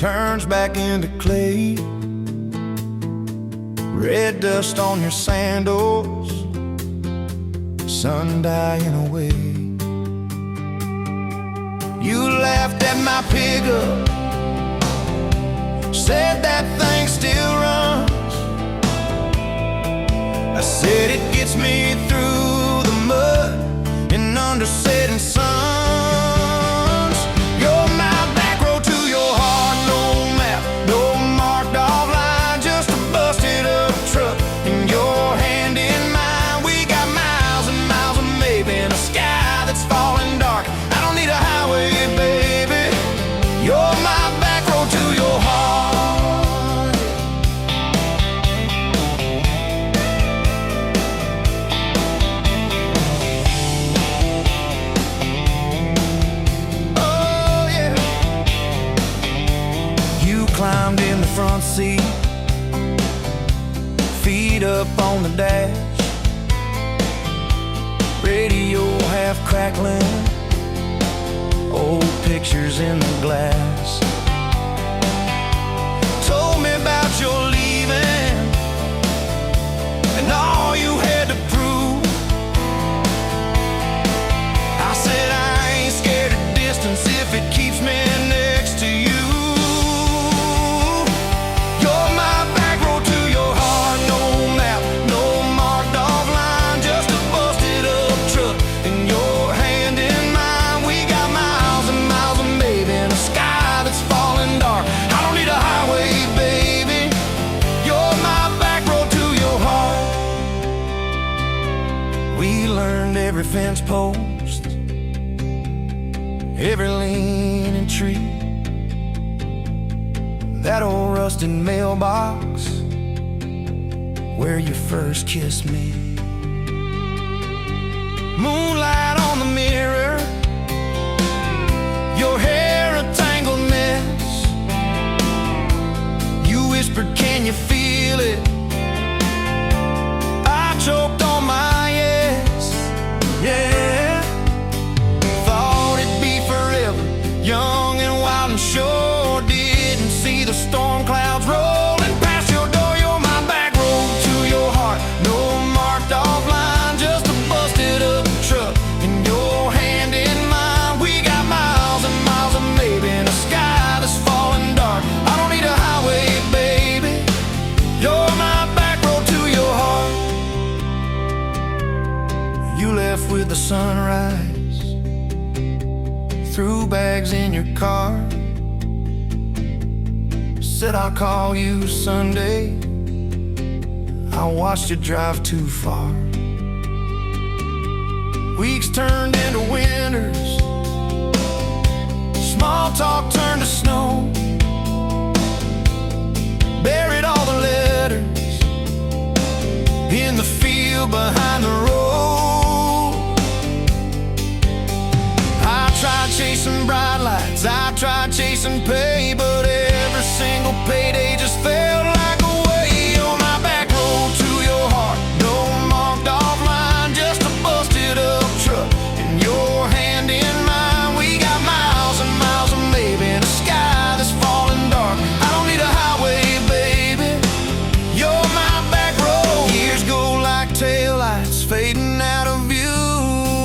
turns back into clay. Red dust on your sandals, sun dying away. You laughed at my pickup, said that thing still runs. I said it gets me through the mud and under setting suns. You're my back road to your heart, no map, no marked off line, just a busted up truck and your hand in mine. We got miles and miles of maybe in a sky that's falling dark. I don't need a highway, baby. You're my back road to your heart. Climbed in the front seat, feet up on the dash, radio half crackling, old pictures in the glass. Told me about your leaving and all you had to prove. I said I ain't scared of distance if it keeps me next to you. Every fence post, every leaning tree, that old rusted mailbox where you first kissed me. Moonlight on the mirror, your hair a tangled mess. You whispered, can you feel it? I choked on my yes. Yeah, thought it'd be forever, young and wild and sure. Didn't see the storm clouds rolling past your door. You're my back road to your heart, no marked off line, just a busted up truck and your hand in mine. We got miles and miles of maybe in a sky that's falling dark. I don't need a highway, baby. You're my back road to your heart. You left with the sunrise, threw bags in your car, said I'll call you Sunday. I watched you drive too far. Weeks turned into winters, small talk turned to snow. Buried all the letters in the field behind the road. I tried chasing bright lights, I tried chasing pay, but every single payday just felt like a way. On my back road to your heart, no marked off line, just a busted up truck and your hand in mine. We got miles and miles of maybe in a sky that's falling dark. I don't need a highway, baby. You're my back road. Years go like taillights fading out of view.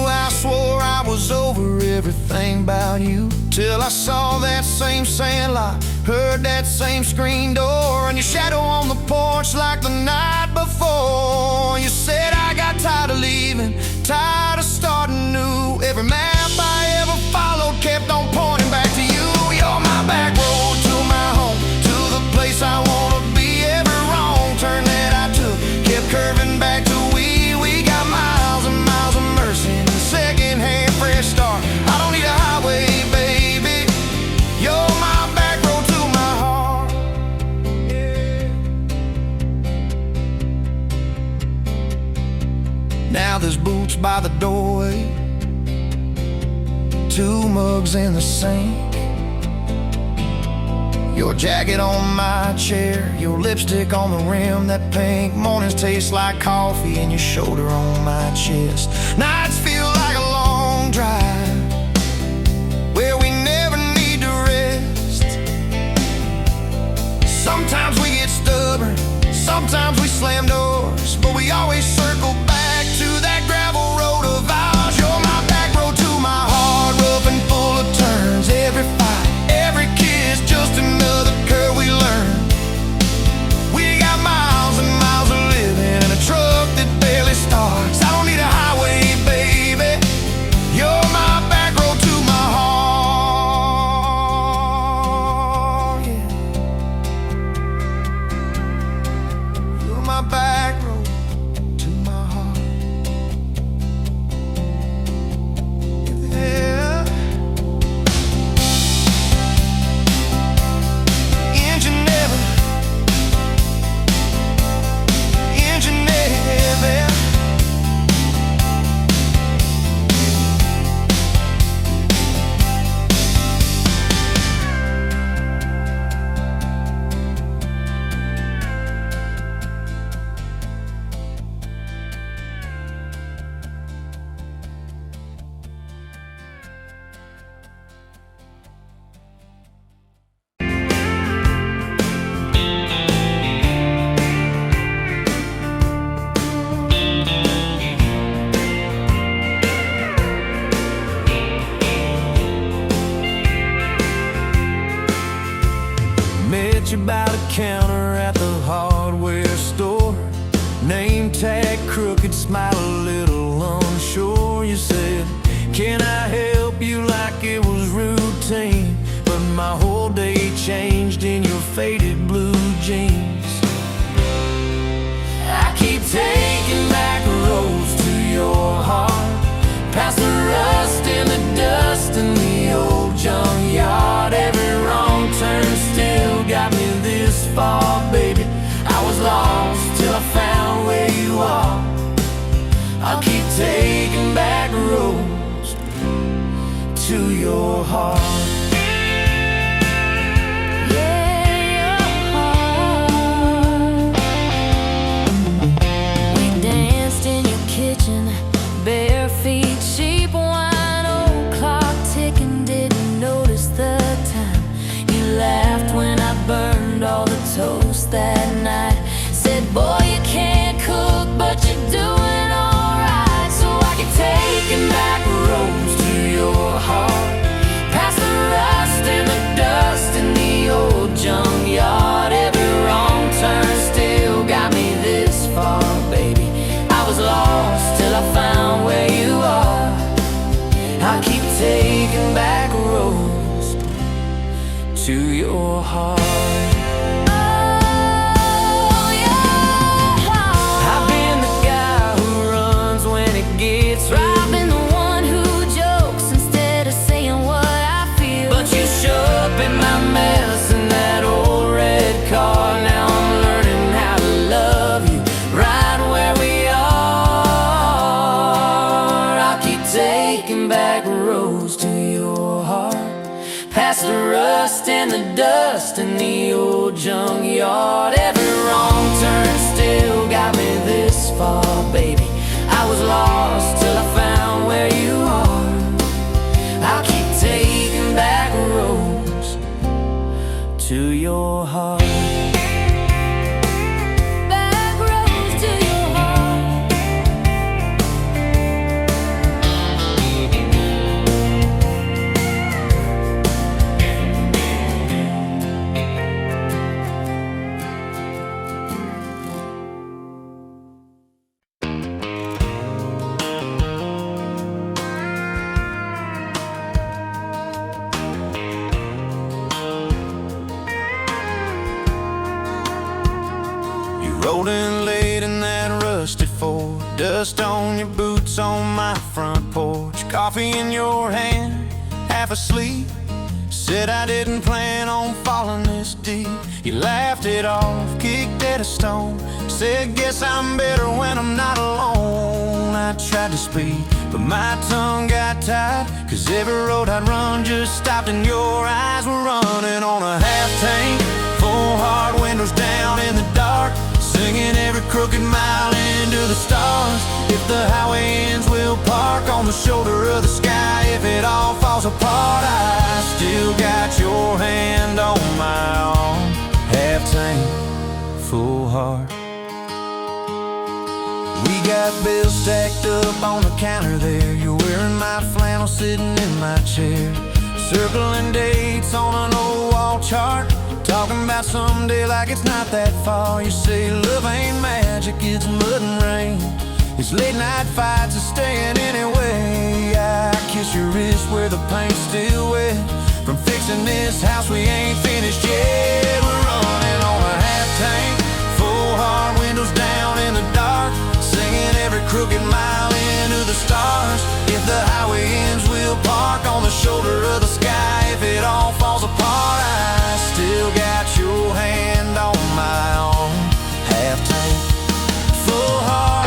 I swore I was over everything about you, till I saw that same sandlot, heard that same screen door, and your shadow on the porch like the night before. You said I got tired of leaving, tired of starting new. Every map I ever followed kept on pointing back to you. You're my back road to my home, to the place I wanna be. Every wrong turn that I took kept curving back to we. We got miles and miles of mercy and second-hand fresh start. I don't need a highway, baby. You're my back road to my heart. Yeah. Now there's boots by the doorway, 2 mugs in the sink, your jacket on my chair, your lipstick on the rim, that pink. Mornings taste like coffee and your shoulder on my chest. Nights feel like a long drive where we never need to rest. picture by the counter at the hardware store. Name tag crooked, smile a little unsure. You said, can I help you, like it was routine. But my whole day changed in your faded blue jeans. I keep taking back roads to your heart, past the rust and the dust in the old junkyard. Every wrong turn still got me this far, baby. I was lost till I found where you are. I'll keep taking back roads to your heart. Bare feet, cheap wine, old clock ticking, didn't notice the time. You laughed when I burned all the toast that night. Said, boy, you can't cook, but you're doing alright. So I keep taking back roads to your heart, past the rust and the dust in the old junkyard. Every wrong turn still got me this far, baby. I was lost till I found where you are. I keep taking back roads to your heart. Oh, yeah. I've been the guy who runs when it gets real. I've been the one who jokes instead of saying what I feel. But you show up in my mess in that old red car. Now I'm learning how to love you right where we are. Taking back roads to your heart, past the rust and the dust in the old junkyard. Every wrong turn still got me this far, baby. I was lost till I found where you are. I'll keep taking back roads to your heart. Rolling late in that rusted Ford, dust on your boots on my front porch. Coffee in your hand, half asleep. Said I didn't plan on falling this deep. You laughed it off, kicked at a stone. Said, guess I'm better when I'm not alone. I tried to speak, but my tongue got tied, 'cause every road I'd run just stopped and your eyes were running on a half tank, full hard, windows down in the dark, singing every crooked mile into the stars. If the highway ends, we'll park on the shoulder of the sky. If it all falls apart, I still got your hand on my arm. Half tank, full heart. We got bills stacked up on the counter there. You're wearing my flannel, sitting in my chair, circling dates on an old wall chart, talking about someday like it's not that far. You say love ain't magic, it's mud and rain. It's late night fights and staying anyway. I kiss your wrist where the paint's still wet from fixing this house we ain't finished yet. We're running on a half tank, full hard, windows down in the dark, singing every crooked mile into the stars. If the highway ends, we'll park on the shoulder of the sky. If it all falls apart, I still got your hand on my arm. Half tank, full heart.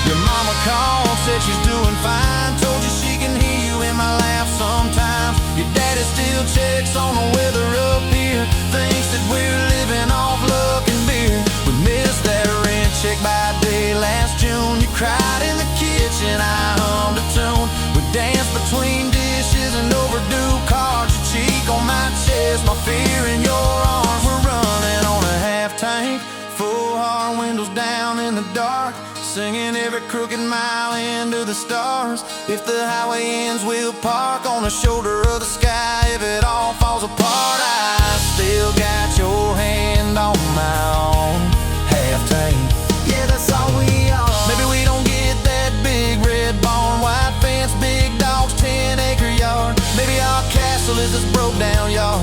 Your mama called, said she's doing fine, told you she can hear you in my laugh sometimes. Your daddy still checks on the weather up here, thinks that we're living off luck and beer. We missed that rent check by day last June. You cried in the kitchen, I hummed a tune. We danced between dishes and overdue cards. Your cheek on my chest, my fear in your arms. We're running on a half tank, full hard, windows down dark, singing every crooked mile into the stars. If the highway ends, we'll park on the shoulder of the sky. If it all falls apart, I still got your hand on my own half tank. Yeah, that's all we are. Maybe we don't get that big red barn, white fence, big dogs, 10-acre yard. Maybe our castle is this broke down yard,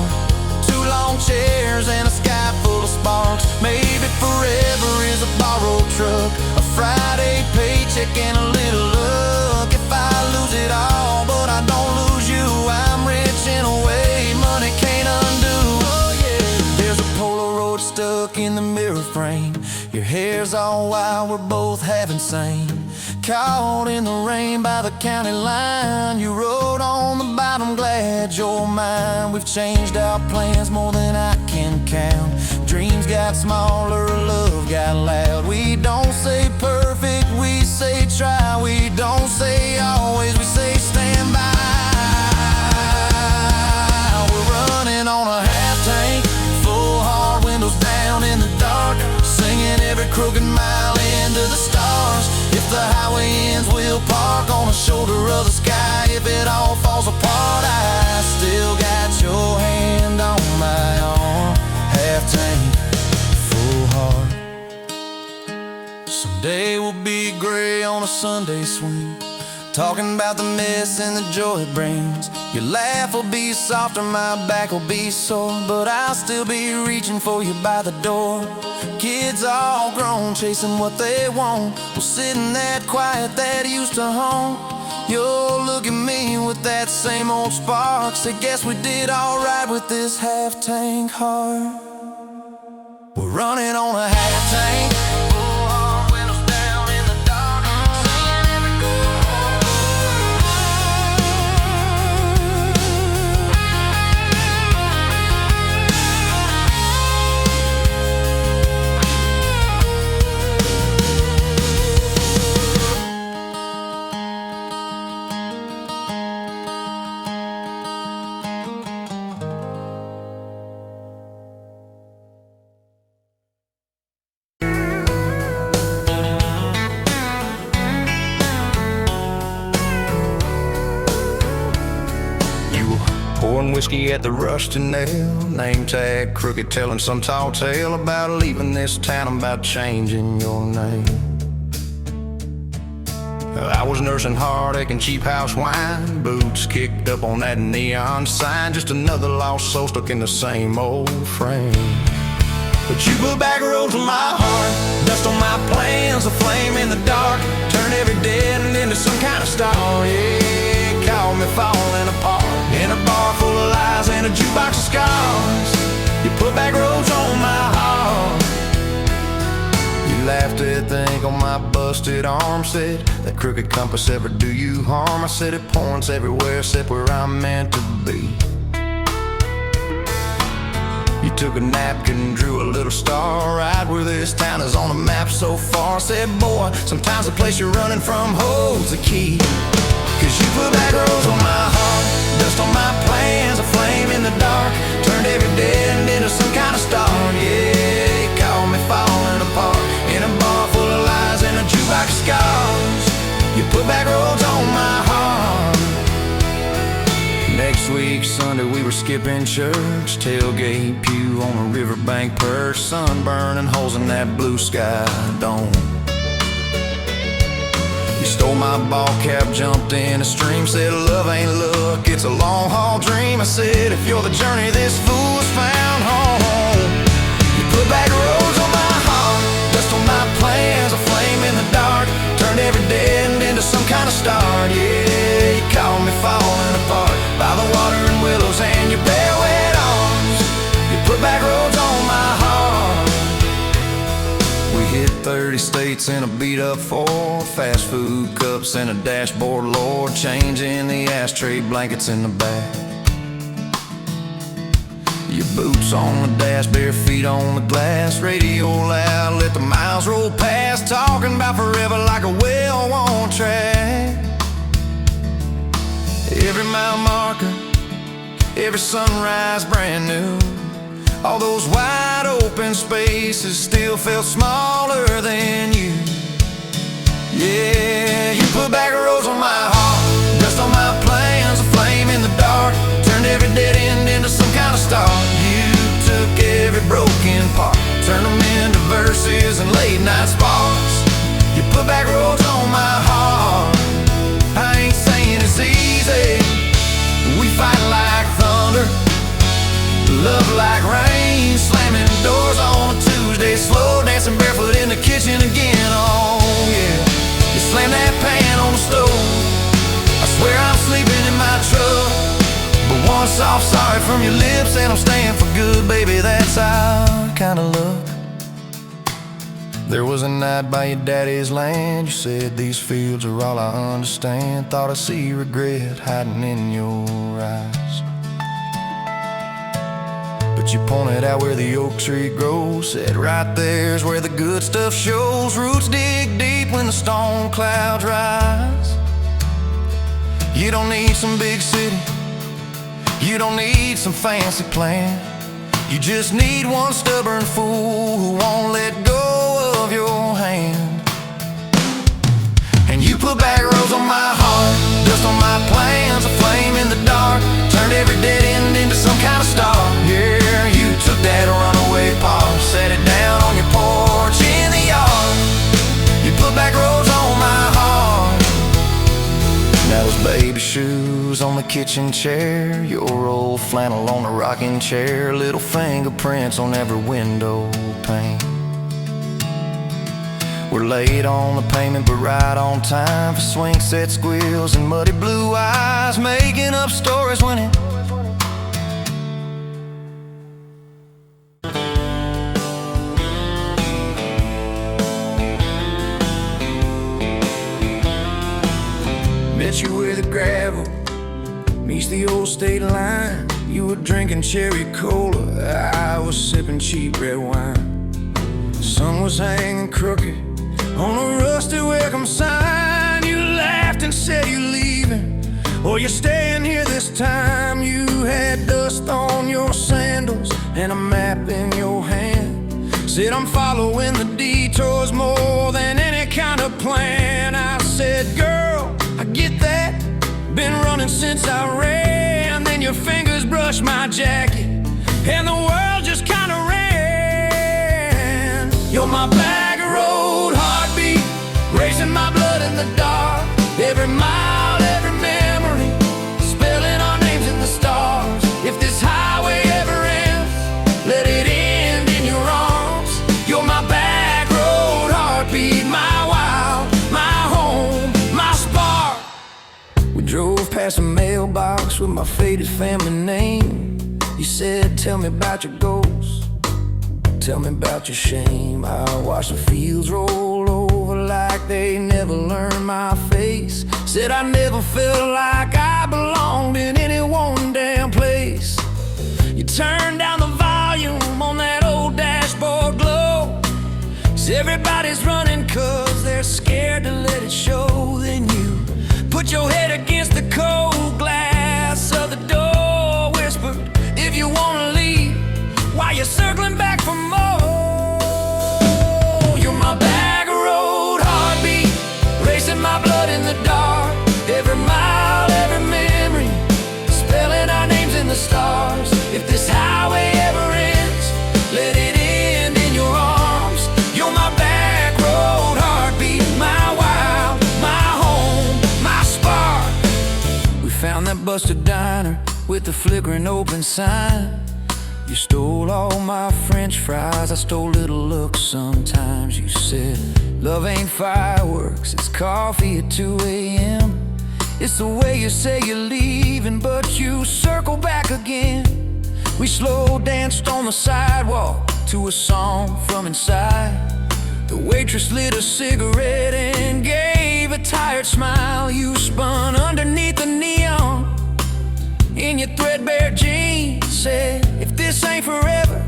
2 long chairs and a sky full of sparks. Maybe forever is a borrowed truck, a Friday paycheck and a little luck. If I lose it all but I don't lose you, I'm rich in a way money can't undo. Oh yeah. There's a Polaroid stuck in the mirror frame, your hair's all wild, we're both half insane. Caught in the rain by the county line, you wrote on the bottom, glad you're mine. We've changed our plans more than I can count. Dreams got smaller, love got loud. We don't say perfect, we say try. We don't say always, we say stand by. We're running on a half tank, full hard, windows down in the dark, singing every crooked mile into the stars. If the highway ends, we'll park on the shoulder of the sky. If it all falls apart, I still got your hand on my arm, half tank, full heart. Someday we'll be gray on a Sunday swing, talking about the mess and the joy it brings. Your laugh will be softer, my back will be sore, but I'll still be reaching for you by the door. Kids all grown, chasing what they want, we'll sit in that quiet that used to haunt. You'll look at me with that same old spark, say guess we did alright with this half tank heart. We're running on a half tank, full hard, windows down in the dark, singing every pouring whiskey at the rusty nail, name tag crooked, telling some tall tale about leaving this town, about changing your name. I was nursing heartache and cheap house wine, boots kicked up on that neon sign, just another lost soul stuck in the same old frame. But you put back roads on my heart, dust on my plans, a flame in the dark, turn every dead end into some kind of star. Yeah, call me falling apart, in a bar full of lies and a jukebox of scars. You put back roads on my heart. You laughed at the ink on my busted arm, said that crooked compass ever do you harm. I said it points everywhere except where I'm meant to be. You took a napkin, drew a little star right where this town is on the map so far. Said boy, sometimes the place you're running from holds the key. Cause you put back roads on my heart, dust on my plans, a flame in the dark, turned every dead end into some kind of star. Yeah, you called me falling apart, in a bar full of lies and a jukebox of scars. You put back roads on my heart. Next week, Sunday, we were skipping church, tailgate pew on a riverbank perch, sun burning holes in that blue sky dome. You stole my ball cap, jumped in a stream, said love ain't luck, it's a long haul dream. I said if you're the journey, this fool's found home. You put back roads on my heart, dust on my plans, a flame in the dark, turned every dead end into some kind of star. Yeah, you called me falling apart by the water and willows and your bare wet arms. You put back roads on my heart. We hit 30 states in a beat-up Ford, fast food cups and a dashboard, Lord, changing the ashtray blankets in the back. Your boots on the dash, bare feet on the glass, radio loud, let the miles roll past, talking about forever like a well-worn track. Every mile marker, every sunrise brand new, all those wide open spaces places still felt smaller than you. Yeah, you put back a rose on my heart, dust on my plans, a flame in the dark, turned every dead end into some kind of star. You took every broken part, turned them into verses and late night sparks. You put back roads on my heart. I ain't saying it's easy. We fight like thunder, love like rain, slamming doors on a Tuesday, slow dancing barefoot in the kitchen again. Oh yeah, you slam that pan on the stove, I swear I'm sleeping in my truck. But one soft sorry from your lips and I'm staying for good, baby, that's our kind of luck. There was a night by your daddy's land, you said these fields are all I understand. Thought I see regret hiding in your eyes, but you pointed out where the oak tree grows, said right there's where the good stuff shows. Roots dig deep when the storm clouds rise. You don't need some big city, you don't need some fancy plan, you just need one stubborn fool who won't let go of your hand. And you put back roads on my heart, dust on my plans, a flame in the dark, turned every dead end into some kind of star. Yeah, you took that runaway paw, set it down on your porch in the yard. You put back roads on my heart. Now those baby shoes on the kitchen chair, your old flannel on the rocking chair, little fingerprints on every window pane. We're late on the payment but right on time for swing set squeals and muddy blue eyes, making up stories when it met you where the gravel meets the old state line. You were drinking cherry cola, I was sipping cheap red wine. The sun was hanging crooked on a rusty welcome sign. You laughed and said you're leaving, or you're staying here this time. You had dust on your sandals and a map in your hand, said I'm following the detours more than any kind of plan. I said, girl, I get that, been running since I ran. Then your fingers brushed my jacket and the world just kinda ran. You're my bag of road heartbeat, racing my blood in the dark. Every mile, every memory, spelling our names in the stars. If this highway ever ends, let it end in your arms. You're my back road heartbeat, my wild, my home, my spark. We drove past a mailbox with my faded family name. You said, tell me about your goals, tell me about your shame. I watched the fields roll over like they never learned my face. Said I never felt like I belonged in any one damn place. You turned down the volume on that old dashboard glow, 'cause everybody's running 'cause they're scared to let it show. Then you put your head against the cold glass of the door, whispered, if you wanna leave, while you're circling back for more. You're my bag of road heartbeat, racing my blood in the dark. Every mile, every memory, spelling our names in the stars. If this highway ever ends, let it end in your arms. You're my back road heartbeat, my wild, my home, my spark. We found that busted diner with the flickering open sign. You stole all my french fries, I stole little looks sometimes. You said, love ain't fireworks, it's coffee at 2 a.m. It's the way you say you're leaving, but you circle back again. We slow danced on the sidewalk to a song from inside. The waitress lit a cigarette and gave a tired smile. You spun underneath the neon in your threadbare jeans, said, if this ain't forever,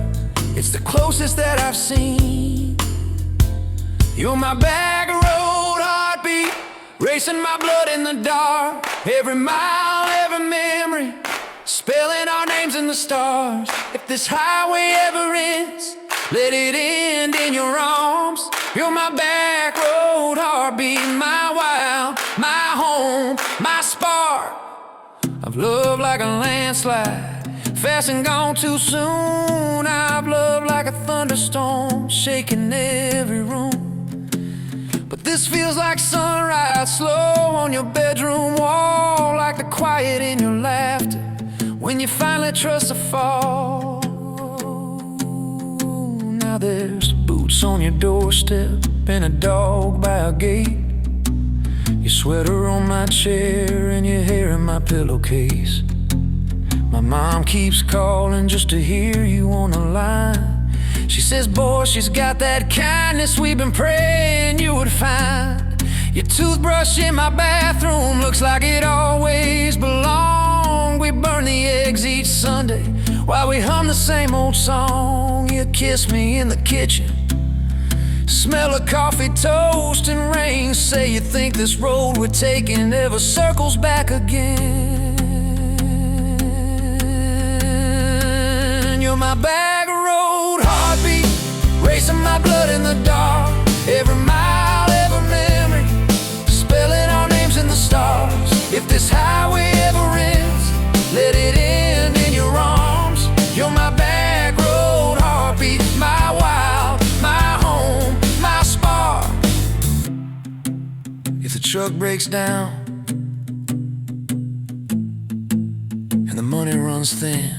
it's the closest that I've seen. You're my bag of road heartbeat, racing my blood in the dark. Every mile, every memory, spelling our names in the stars. If this highway ever ends, let it end end in your arms. You're my back road heartbeat, my wild, my home, my spark. I've loved like a landslide, fast and gone too soon. I've loved like a thunderstorm, shaking every room. But this feels like sunrise, slow on your bedroom wall, like the quiet in your laughter when you finally trust a fall. Now there's boots on your doorstep and a dog by a gate, your sweater on my chair and your hair in my pillowcase. My mom keeps calling just to hear you on the line. She says, boy, she's got that kindness we've been praying you would find. Your toothbrush in my bathroom looks like it always belonged. We burn the eggs each Sunday while we hum the same old song. You kiss me in the kitchen, smell of coffee, toast, and rain. Say you think this road we're taking ever circles back again. You're my back road heartbeat, racing my blood in the dark. Every mile, every memory, spelling our names in the stars. If this highway ever ends, let it end in your arms. You're my back road heartbeat, my wild, my home, my spark. If the truck breaks down and the money runs thin,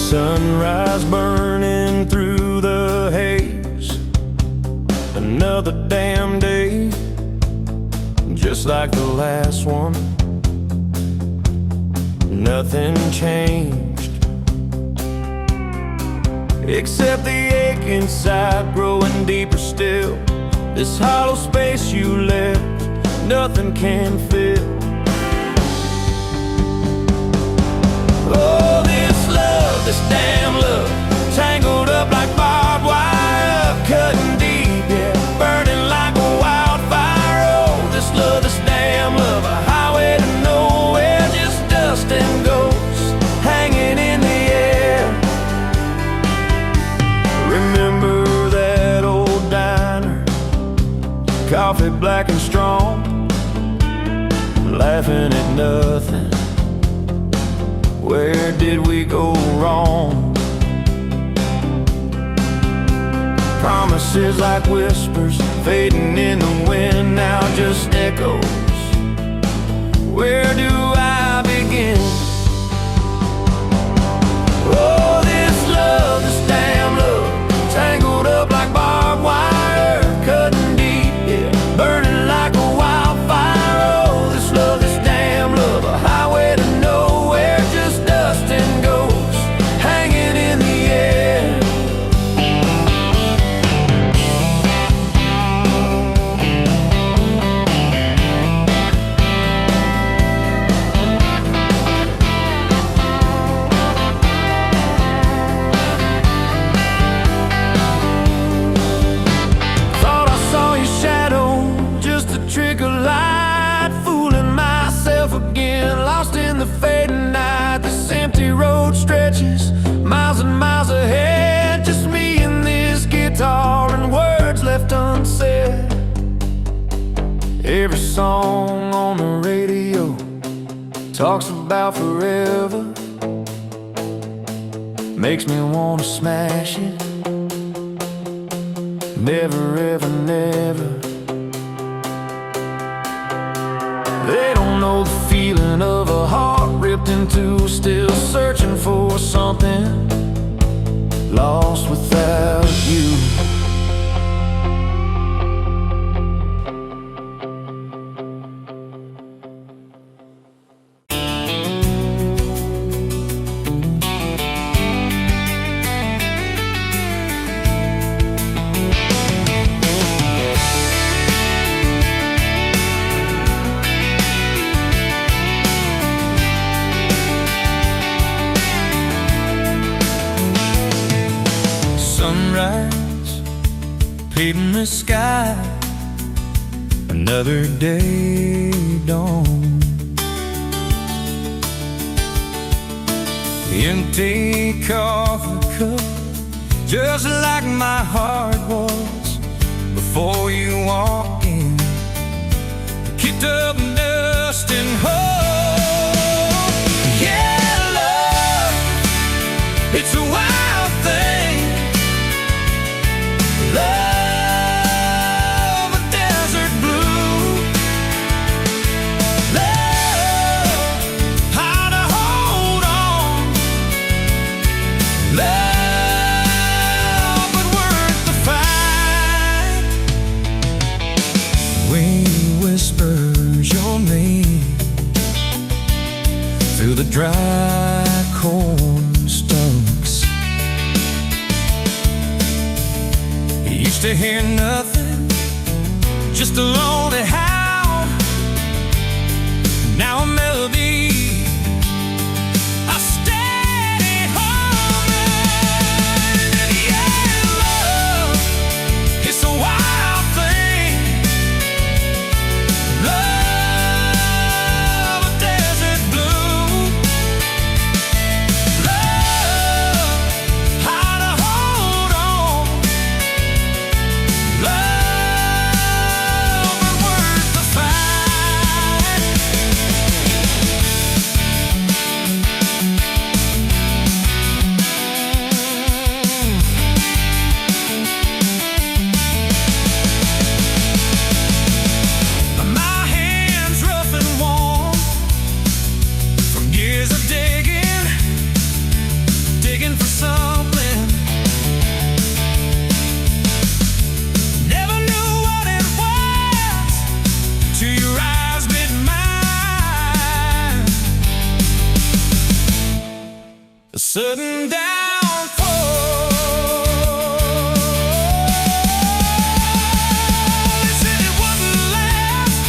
sunrise burning through the haze, another damn day, just like the last one. Nothing changed, except the ache inside growing deeper still. This hollow space you left, nothing can fill. Oh, this damn love, tangled up like barbed wire, cutting deep, yeah, burning like a wildfire. Oh, this love, this damn love, a highway to nowhere, just dust and ghosts hanging in the air. Remember that old diner, coffee black and strong, laughing at nothing. Where did we go wrong? Promises like whispers fading in the wind, now just echoes. Where do I begin? Oh, this love, this damn love, tangled up like barbed wire, cutting deep, yeah, burning like a wildfire. Oh, this love, this damn love, a highway to nowhere, just dust and ghosts hanging in the air. Thought I saw your shadow, just a trick of light, fooling myself again, lost in the fading night. This empty road stretches miles and miles ahead, just me and this guitar and words left unsaid. Every song on the radio talks about forever, makes me wanna smash it. Never ever never. They don't know the feeling of a heart ripped in two, still searching for something, lost without you. in the sky, another day dawned. Empty coffee cup, just like my heart was before you walked in. Kicked up dust and hope. Yeah, love, it's a wild thing. Love, a desert blue. Love, how to hold on. Love, but worth the fight. Wind whispers your name through the dry corn stalks. Used to hear nothing, just a lonely howl. Now a melody, a steady humming. And yeah, love, it's a wild thing. Love, a desert blue. Love, how to hold on. Love, but worth the fight. My hands rough and warm from years of digging for something. Never knew what it was till your eyes met mine. A sudden downfall. They said it wouldn't last.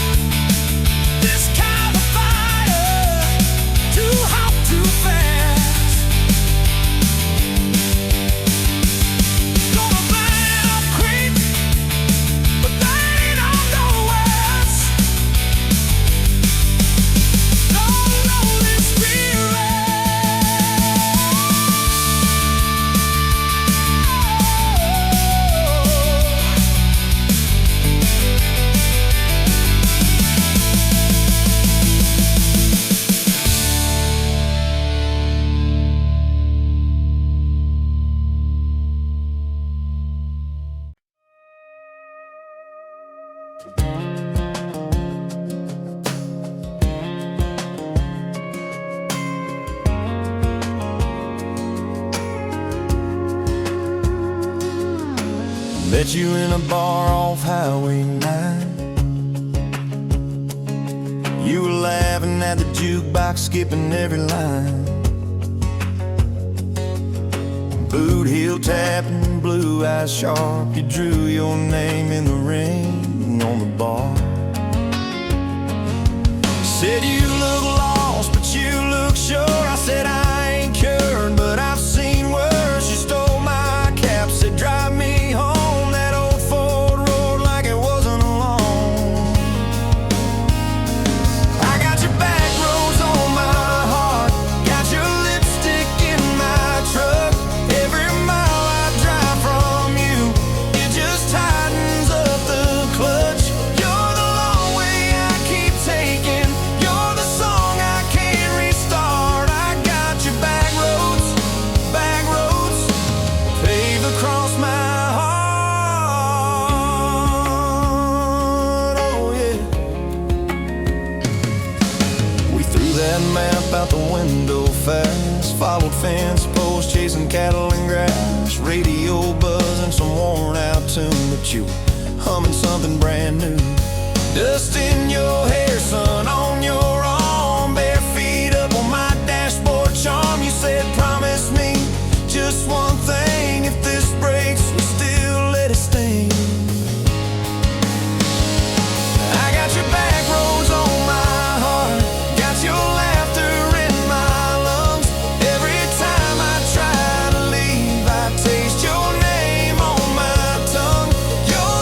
This kind of fire, too hot, too fast. Gonna burn up quick, but that ain't on the west. Don't know this spirit. Met you in a bar off Highway 9. You were laughing at the jukebox, skipping every line. Boot heel tapping, blue eyes sharp. You drew your name in the ring on the bar. Said you look lost, but you look sure. I said I ain't cured, but I've seen worse. You stole my cap, said drive me home. That old Ford roared like it wasn't alone. I got your back roads on my heart, got your lipstick in my truck. Every mile I drive from you, it just tightens up the clutch. You're the long way I keep taking. You're the song I can't restart. I got your back roads, paved across my heart. Oh yeah. We threw that map out the window fast, followed fence posts, chasing cattle and grass, radio buzzing some worn out tune, but you were humming something brand new. Dust in your hair, sun on your arm, bare feet up on my dashboard charm. You said promise me just one thing, if this breaks you still let it sting. I got your back roads on my heart, got your laughter in my lungs. Every time I try to leave, I taste your name on my tongue. You're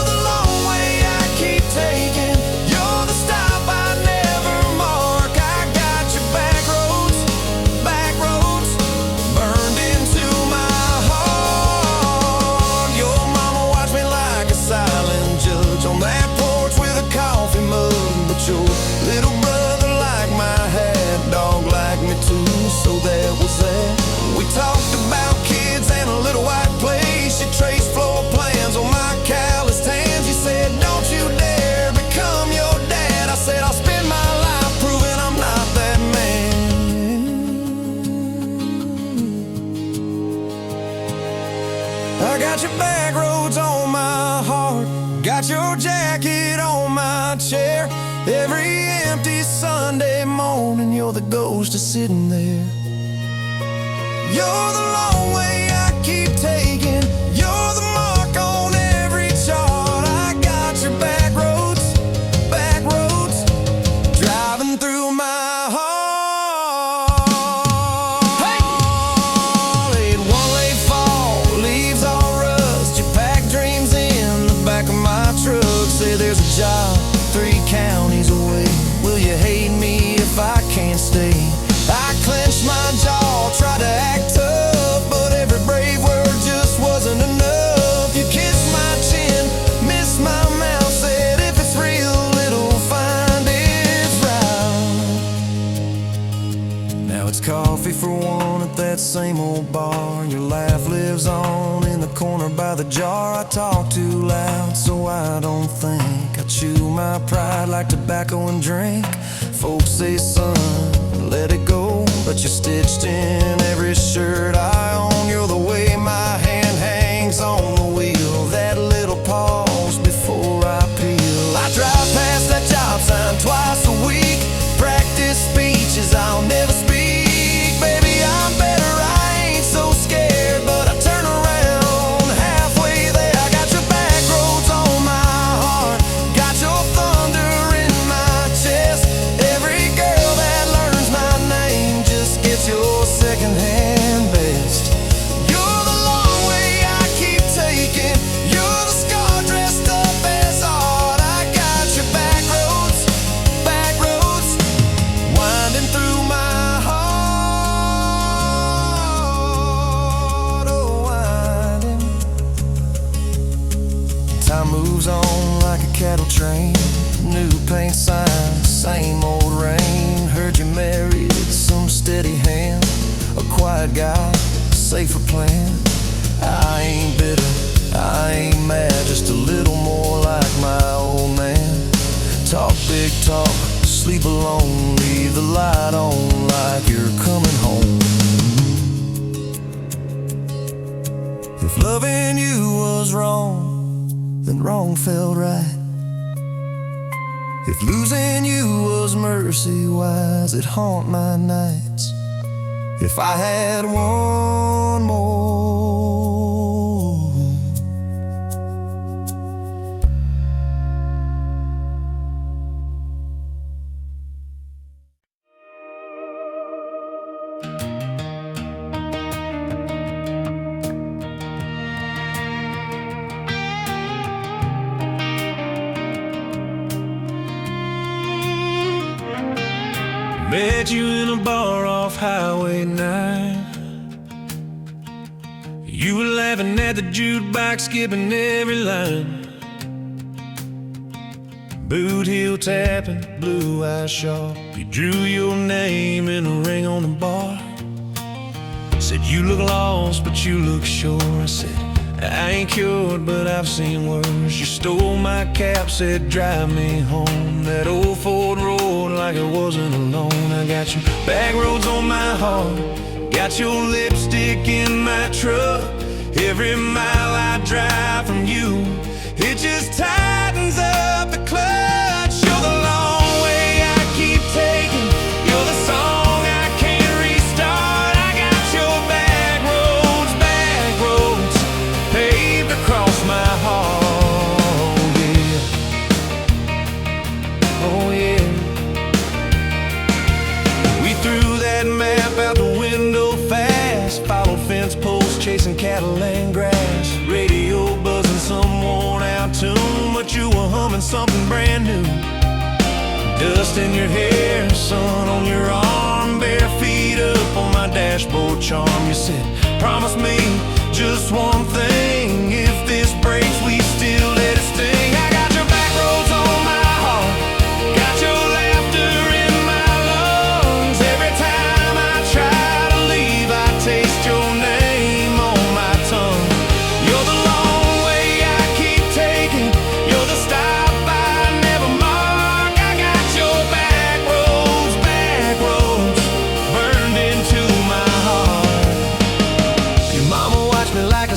chair. Every empty Sunday morning, you're the ghost of sitting there. You're the long way I keep taking. You're the mark on every chart. I got your back roads, driving through my heart. Hey! Late one late fall, leaves all rust. You pack dreams in the back of my truck. Say there's a job 3 counties away. Will you hate me if I can't stay? I clenched my jaw, tried to act tough, but every brave word just wasn't enough. You kissed my chin, missed my mouth, said if it's real, it'll find its route. Now it's coffee for one at that same old bar. Your laugh lives on in the corner by the jar. I talk too loud, so I don't think. I chew my pride like tobacco and drink. Folks say, son, let it go, but you're stitched in every shirt I own. You're the way my hand hangs on the wheel, that little pause before I peel. I drive past that job sign twice a week, practice speeches I'll never speak. Baby, I'm better, I ain't so scared, but I turn around halfway there. I got your back roads on my heart, got your thunder in my chest. Every girl that learns my name just gets your secondhand best. You're the long way I keep taking. You're the scar dressed up as art. I got your back roads, winding through my heart. Oh, winding. Time moves on like a cattle train. New paint sign, same old rain. Heard you married some steady hand, a quiet guy, safer plan. I ain't bitter, I ain't mad, just a little more like my old man. Talk big talk, sleep alone, leave the light on like you're coming home. If loving you was wrong, then wrong felt right. If losing you was mercy, why's it haunt my nights? If I had one more. Met you in a bar off Highway 9. You were laughing at the jukebox, skipping every line. Boot heel tapping, blue eyes sharp. You drew your name in a ring on the bar. Said you look lost, but you look sure. I said I ain't cured, but I've seen worse. You stole my cap, said drive me home. That old Ford road like it wasn't alone. I got your back roads on my heart, got your lipstick in my truck. Every mile I drive from you, it just tightens up the clutch. You're the long way I keep taking. You're the song I can't restart. I got your back roads, paved across my heart. Yeah. Oh yeah. We threw that map out the window fast, followed fence posts, chasing cattle and grass. Radio buzzing some worn out tune, but you were humming something brand new. Dust in your hair, sun on your arm, bare feet up on my dashboard charm. You said, promise me just one thing, if this breaks we still let it sting. I got your back roads on my heart, got your laughter in my lungs. Every time I try to leave, I taste your name on my tongue. You're the long way I keep taking. You're the stop I never mark. I got your back roads, burned into my heart. Your mama watched me like a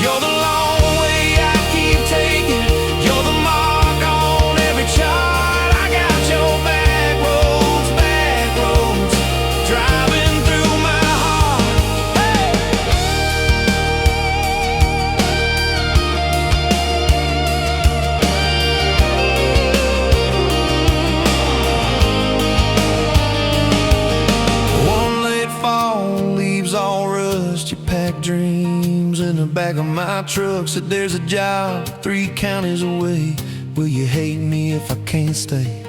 You're the long way I keep taking. You're the mark on every chart. I got your back roads, driving through my heart. Hey! One late fall, leaves all rust. You pack dreams in the back of my truck. Said there's a job 3 counties away. Will you hate me if I can't stay?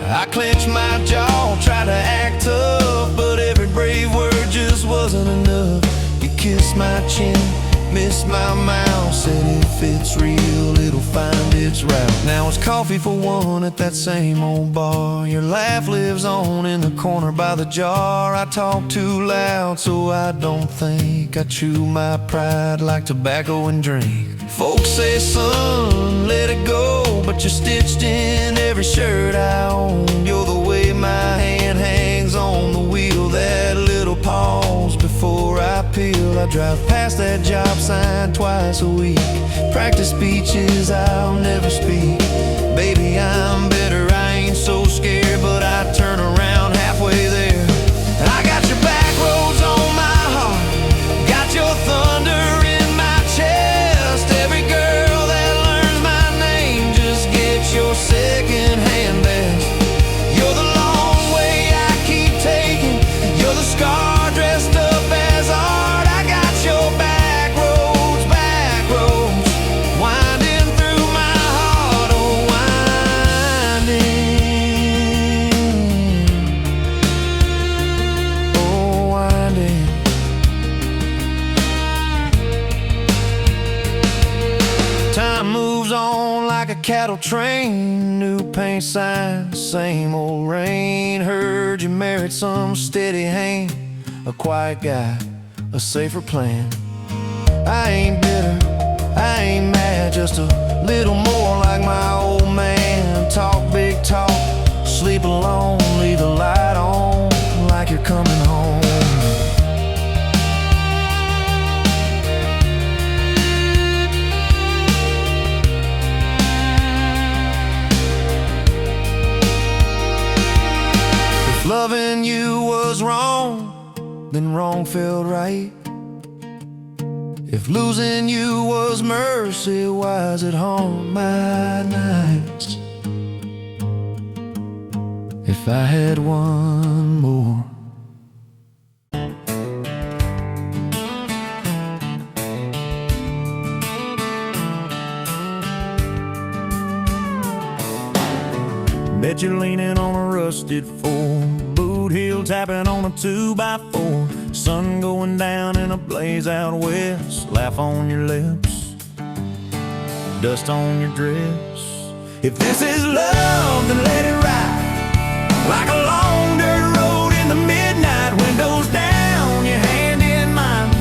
I clenched my jaw, tried to act tough, but every brave word just wasn't enough. You kissed my chin, missed my mouth, said if it's real, it'll find its route. Now it's coffee for one at that same old bar. Your laugh lives on in the corner by the jar. I talk too loud, so I don't think. I chew my pride like tobacco and drink. Folks say, son, let it go, but you're stitched in every shirt I own. You're the way my hand hangs on the wheel, that little pause before I peel. I drive past that job sign twice a week. Practice speeches I'll never speak. Baby, I'm better, I ain't so scared, but I turn around halfway there. I got your back roads on my heart, got your thunder in my chest. Every girl that learns my name just gets your second-hand best. You're the long way I keep taking. You're the scar dressed up as art. I got your back roads, winding through my heart, oh winding. Time moves on like a cattle train. New paint signs, same old rain. Heard you married some steady hand, a quiet guy, a safer plan. I ain't bitter, I ain't mad, just a little more like my old man. Talk big talk, sleep alone, leave the light on like you're coming home. If loving you was wrong, then wrong felt right. If losing you was mercy, why's it haunt my nights? If I had one more. Bet you're leaning on a rusted form, boot heel tapping on a 2x4. Sun going down in a blaze out west, laugh on your lips, dust on your dress. If this is love, then let it ride like a long dirt road in the midnight. Windows down, your hand in mine,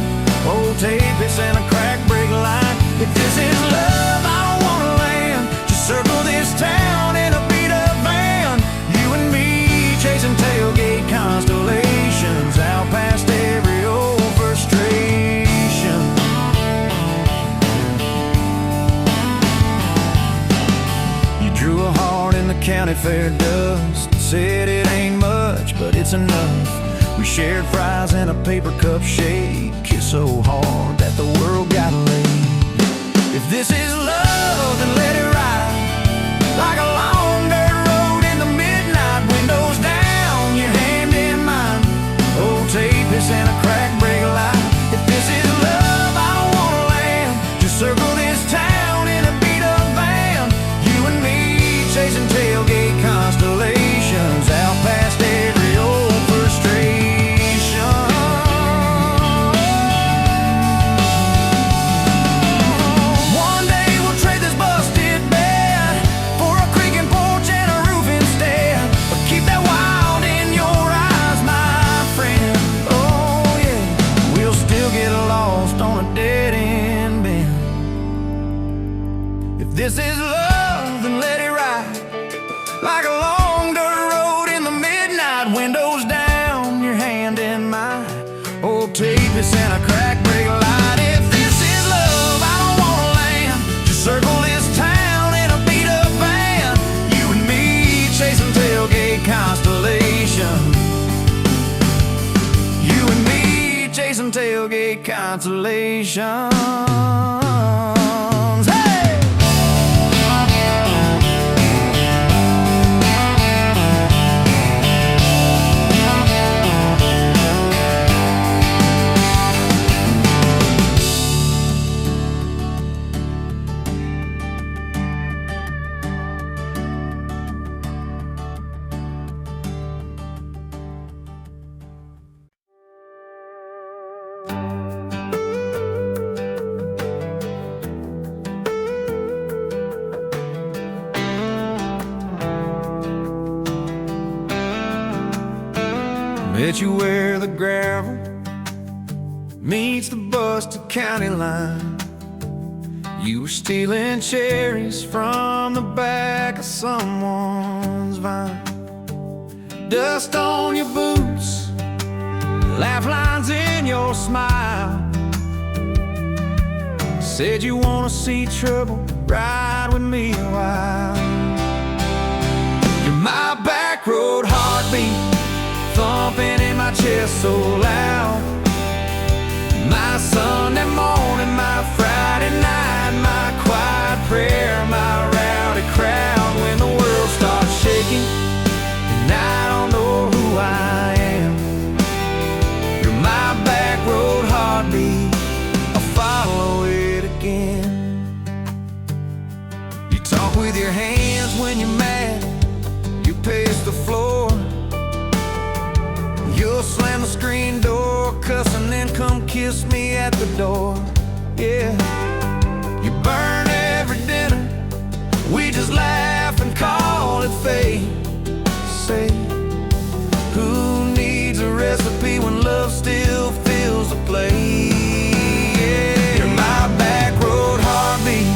old tape, it's in a crack brake line. If this is love, I don't wanna land, just circle this town in a beat up van. You and me chasing tailgate constellations, out past every old frustration. You drew a heart in the county fair dust, said it ain't much, but it's enough. We shared fries in a paper cup shake, kissed so hard that the world got laid. If this is love, then let it ride like a long dirt road in the midnight. Windows down, your hand in mine, old tape, it's in a crack brake light. If this is love, I don't wanna land, just circle this town in a beat up van. You and me chasing tailgate constellations, out past every old frustration. One day we'll trade this busted bed for a creaking porch and a roof instead. But keep that wild in your eyes, my friend. Oh yeah, we'll still get lost on a dead end bend. If this is love, then let it ride like a long dirt road in the midnight. Windows down, your hand in mine, old tape, it's in a crack brake light. If this is love, constellations. Hey! Met you where the gravel meets the Buster County line. You were stealing cherries from the back of someone's vine. Dust on your boots, laugh lines in your smile. Said you wanna see trouble, ride with me a while. You're my back road heartbeat, thumping in my chest so loud. My Sunday morning, my Friday night, my quiet prayer, my rowdy crowd. When the world starts shaking and I don't know who I am, you're my back road heartbeat, I'll follow it again. You talk with your hands when you're mad, you pace the floor. You'll slam the screen door, cuss, and then come kiss me at the door. Yeah, you burn every dinner, we just laugh and call it fate. Say, who needs a recipe when love still fills the plate? Yeah, you're my back road heartbeat,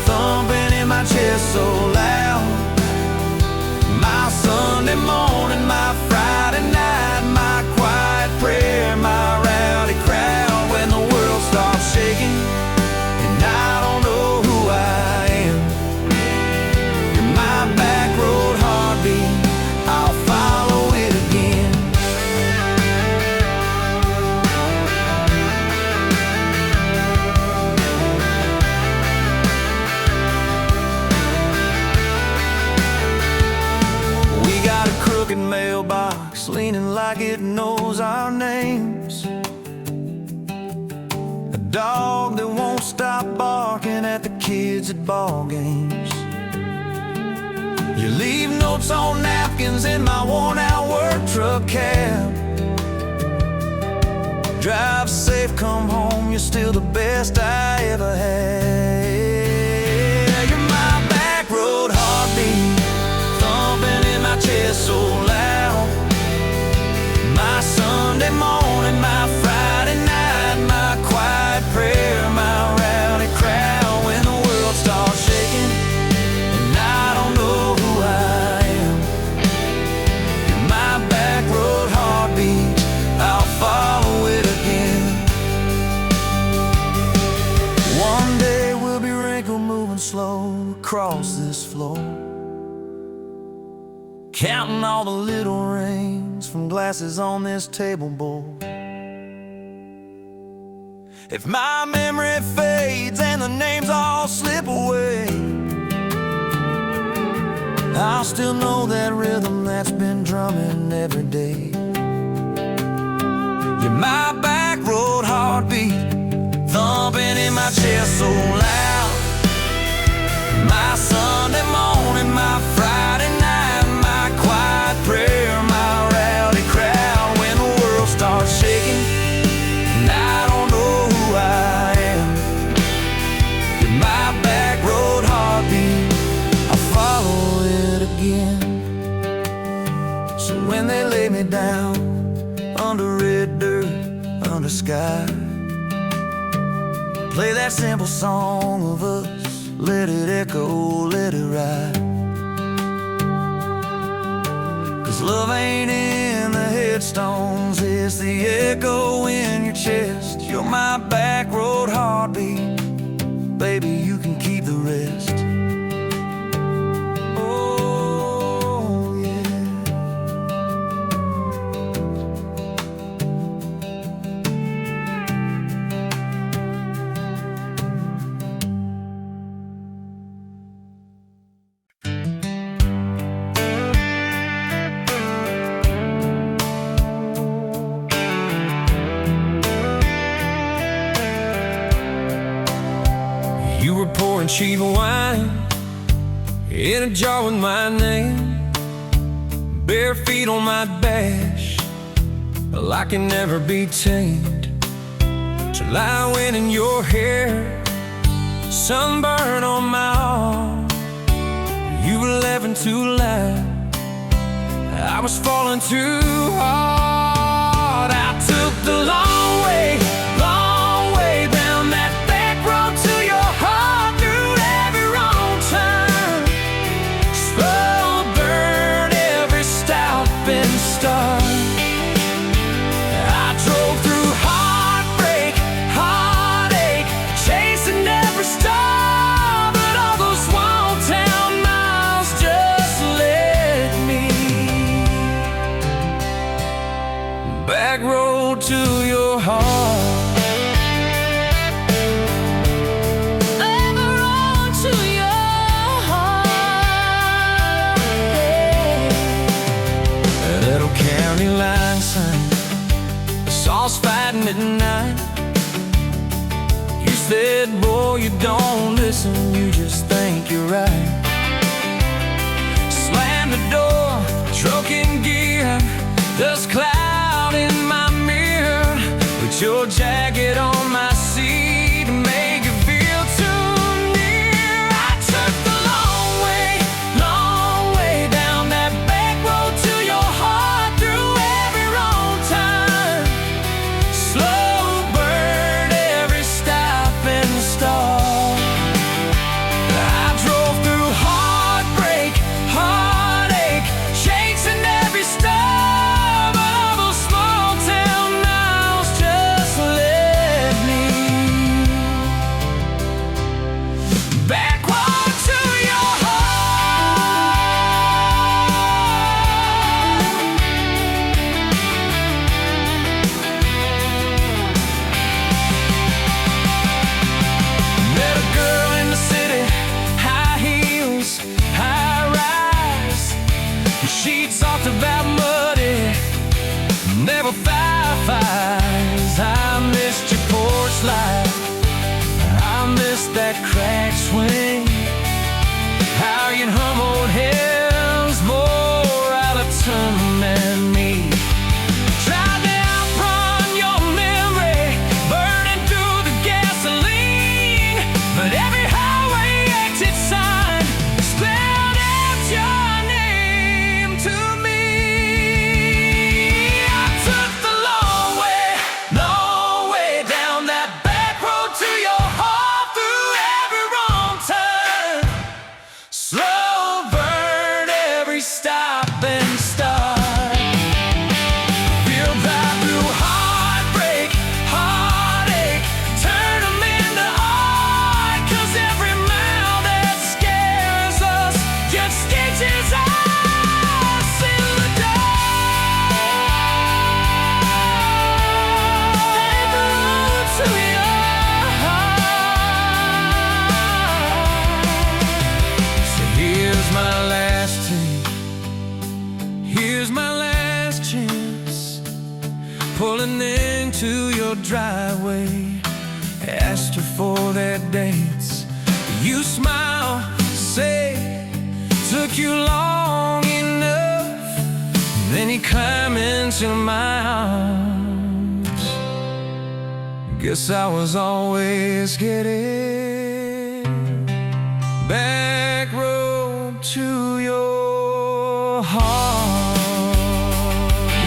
thumping in my chest so loud. My Sunday morning, my Friday night, my quiet prayer, my rowdy crowd. When the world starts shaking and I don't know who I am, you're my back road heartbeat, I'll follow it again. We got a crooked mailbox leaning like it knows our names. A dog that won't stop barking at the kids at ball games. You leave notes on napkins in my worn-out work truck cab. Drive safe, come home, you're still the best I ever had. You're my back road heartbeat, thumping in my chest so loud. My Sunday morning, my Friday night, my quiet prayer, my rowdy crowd. When the world starts shaking and I don't know who I am, you're my back road heartbeat, I'll follow it again. One day we'll be wrinkled, moving slow across this floor, counting all the little rings from glasses on this table board. If my memory fades and the names all slip away, I'll still know that rhythm that's been drumming every day. You're my back road heartbeat, thumping in my chest so loud. My Sunday morning, my Friday night, my quiet prayer, my rowdy crowd. When the world starts shaking and I don't know who I am, you're my back road heartbeat, I'll follow it again. So when they lay me down under red dirt, under sky, play that simple song of us, let it echo, let it ride. 'Cause love ain't in the headstones, it's the echo in your chest. You're my back road heartbeat, baby, you can keep the rest. Oh, yeah. cheap wine in a jar with my name, bare feet on my dash, well, I can never be tamed. July wind in your hair, sunburn on my arm. You were laughing too loud, I was falling too hard. I took the long way down that back road to your heart, through every wrong turn, slow burn every stop and start. I drove through heartbreak, heartache, chasing every star, but all those small town miles just led me back road to your heart. Saws fighting at night. You said, boy, you don't listen, you just think you're right. Slammed the door, truck in gear, dust cloud in my mirror. Put your jacket on my seat to make it feel too near. I took the long way down that back road to your heart, through every wrong turn, slow burn every stop and start. I drove through heartbreak, heartache, chasing every star, but all those small town miles just led me backward to your heart. Met a girl in the city, high heels, high rise. She talked about muddy, never fireflies. I missed your porch light, I missed that crack swing, how you'd hum old hymns more out of tune than me. Tried to outrun your memory, burning through the gasoline, but every highway exit sign spelled out your name to me. I took the long way down that back road to your heart, through every wrong turn, slow burn every stop and start. Feel back through heartbreak, heartache, turn them into art, 'cause every mile that scares us just stitches us in the dark. Back road to your heart. So here's my last take, here's my last chance, pulling into your driveway. Asked her for that dance, you smile, say, took you long enough. Then you climb into my arms. Guess I was always getting back road to your heart.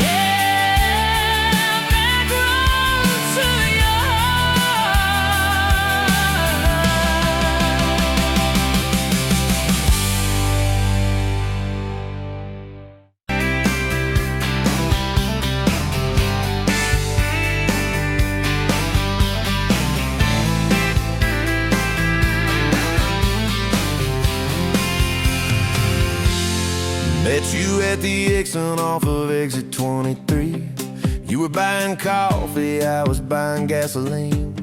Yeah, back road to your Met you at the exit off of exit 23. You were buying coffee, I was buying gasoline.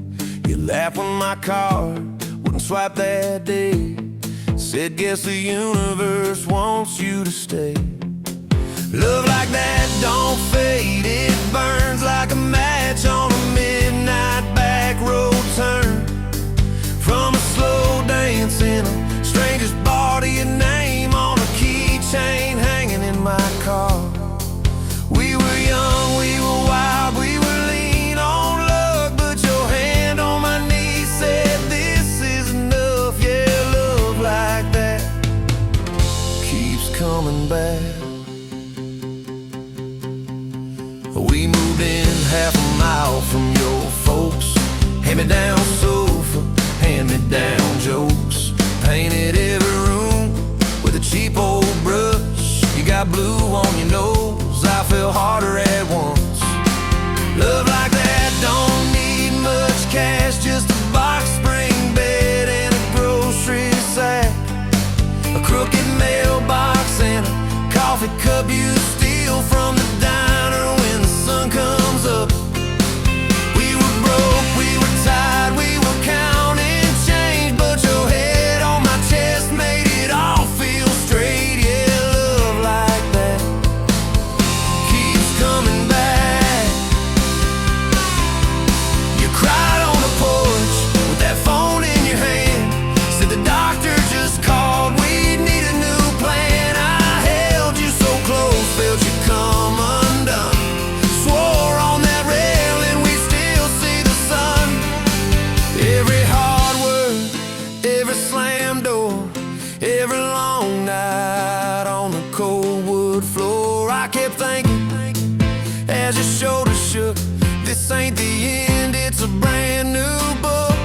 You laughed when my card wouldn't swipe that day. Said, guess the universe wants you to stay. Love like that don't fade, it burns like a match on a midnight back road turn. From a slow dance in a stranger's bar to your name on a keychain hanging in my car. We were young, we were wild, we were lean on luck, but your hand on my knee said this is enough. Yeah, love like that keeps coming back. We moved in half a mile from your folks. Hand-me-down sofa, hand-me-down jokes. Painted every room with a cheap old brush. You got blue on your nose, I fell harder at once. Love like that don't need much cash, just a box spring bed and a grocery sack, a crooked mailbox and a coffee cup you steal from the diner when the sun comes up. We were broke, we were tired, we were counting change, but your head on my chest made it all feel straight. Yeah, love like that keeps coming back. You cried on the porch with that phone in your hand, said the doctor just called, we need a new plan. I held you so close, felt you come undone, swore on that railing we still see the sun. Every hard word, every slam door, every long night on the cold wood floor, I kept thinking as your shoulders shook, this ain't the end, it's a brand new book.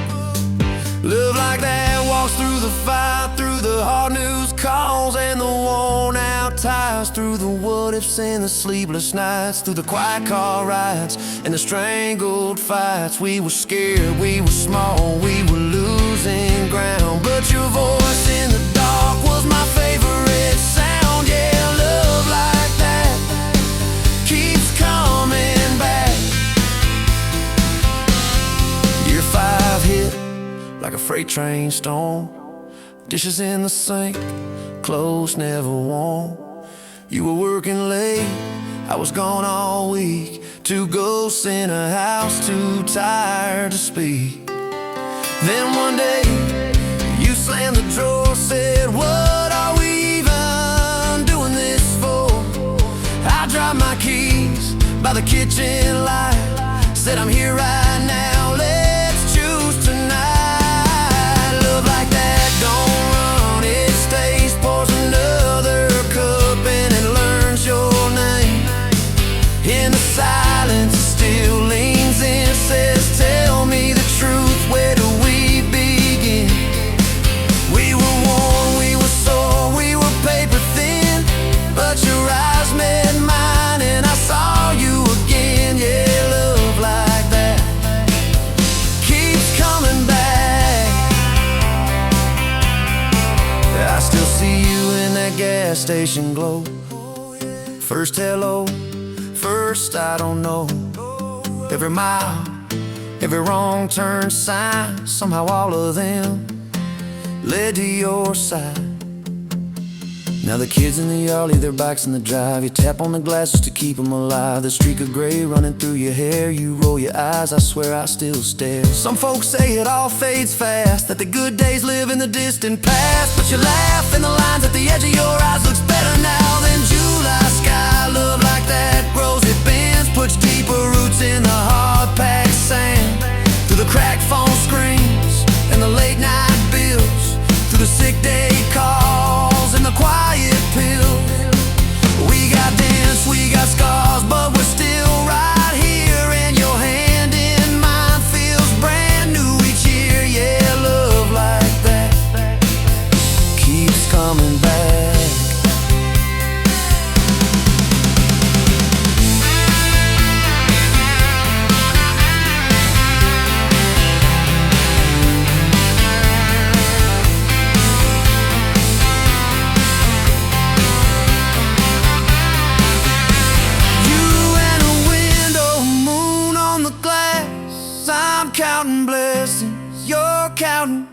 Love like that walks through the fight, through the hard news calls and the worn out tires, through the what ifs and the sleepless nights, through the quiet car rides and the strangled fights. We were scared, we were small, we were losing ground, but your voice in the dark was my favorite sound. Yeah, love like that keeps coming back. Year 5 hit like a freight train storm, dishes in the sink, clothes never warm. You were working late, I was gone all week, 2 ghosts in a house too tired to speak. Then one day you slammed the drawer, said what are we even doing this for? I dropped my keys by the kitchen light, said I'm here right now, let's choose tonight. Love like that don't run, it stays, pours another cup and it learns your name. In the silence it still leans in, says tell me the truth, where do we begin? We were worn, we were sore, we were paper thin, but your eyes met mine and I saw you again. Yeah, love like that keeps coming back. I still see you in that gas station glow, first hello, first I don't know. Every mile, every wrong turn sign, somehow all of them led to your side. Now the kids in the yard leave their bikes in the drive, you tap on the glasses to keep them alive. The streak of gray running through your hair, you roll your eyes, I swear I still stare. Some folks say it all fades fast, that the good days live in the distant past, but you laugh and the lines at the edge of your eyes looks better now than July sky. Love like that grows, it bends, puts deeper roots in the hard-packed sand, through the cracked phone screens and the late night bills, through the sick day calls and the quiet pills. We got dents, we got scars, but we're still right here, and your hand in mine feels brand new each year. Yeah, love like that keeps coming back. Counting blessings, you're counting